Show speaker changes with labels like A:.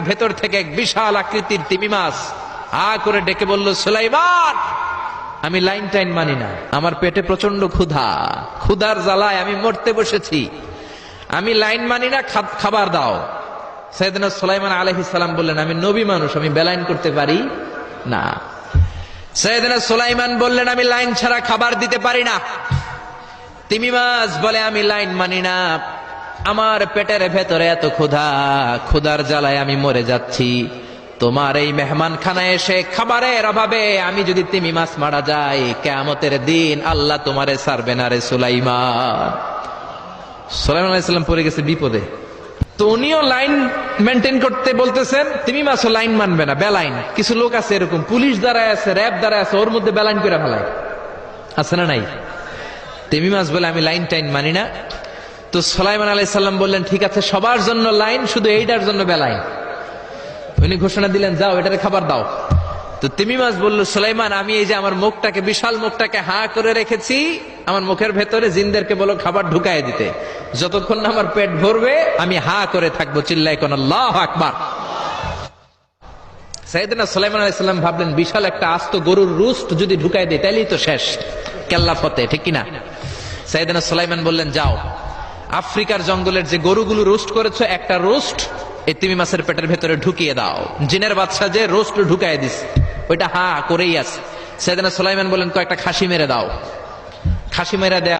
A: ভেতর থেকে এক বিশাল আকৃতির তিমি মাছ আ করে ডেকে বলল, সুলাইমান, আমি লাইন টাইন মানি না, আমার পেটে প্রচন্ড ক্ষুধা, ক্ষুধার জ্বালায় আমি মরতে বসেছি, আমি লাইন মানি না, খাবার দাও। সাইয়েদনা সুলাইমান আলাইহিস সালাম বললেন, আমি নবী মানুষ, আমি বেলাইন করতে পারি না। সাইয়েদনা সুলাইমান বললেন, আমি লাইন ছাড়া খাবার দিতে পারি না। তিমি মাছ বলে, আমি লাইন মানি না, আমার পেটের ভেতরে এত ক্ষুধা, ক্ষুধার জ্বালায় আমি মরে যাচ্ছি, তোমার এই মেহমান খানায় এসে খাবারের অভাবে আমি যদি তিমি মাছ মারা যাই, কিয়ামতের দিন আল্লাহ তোমারে ছাড়বে না রে সুলাইমান। সুলাইমান আলাইহিস সালাম পড়ে গেছে বিপদে। তো উনিও লাইন মেনটেন করতে বলতেছেন, তিমি মাছও লাইন মানবে না, বেলাইন। কিছু লোক আছে এরকম, পুলিশ দাঁড়ায় আছে, র্যাব দাঁড়ায় আছে, ওর মধ্যে বেলাইন করে ফেলায়, আছে না নাই? তিমি মাছ বলে, আমি লাইন টাইন মানি না। তো সুলাইমান আলাইহিস সালাম বললেন, ঠিক আছে, সবার জন্য লাইন, শুধু এইটার জন্য বেলাইন। উনি ঘোষণা দিলেন, যাও এটারে খাবার দাও। তো তিমি মাছ বলল, সুলাইমান, আমি এই যে আমার মুখটাকে, বিশাল মুখটাকে হা করে রেখেছি, আমার মুখের ভেতরে জিনদেরকে বলো খাবার ঢুকায় দিতে, যতক্ষণ না আমার পেট ভরবে আমি হা করে থাকবো, চিল্লায় কোন আল্লাহু আকবার। সাইয়েদনা সুলাইমান আলাইহিস সালাম ভাবলেন, বিশাল একটা আস্ত গরুর রোস্ট যদি ঢুকায় দেয় তাহলেই তো শেষ, কেল্লা ফতে, ঠিক কিনা? সাইয়েদনা সুলাইমান বললেন, যাও আফ্রিকার জঙ্গলের যে গরুগুলো রোস্ট করেছো, একটা রোস্ট এই তিমি মাছের পেটের ভেতরে ঢুকিয়ে দাও। জিনের বাদশা যে রোস্ট ঢুকায় দিস, ওইটা হা করেই আছে। সাইয়েদনা সুলাইমান বলেন, কয়েকটা খাসি মেরে দাও। খাসি মেরে দেয়া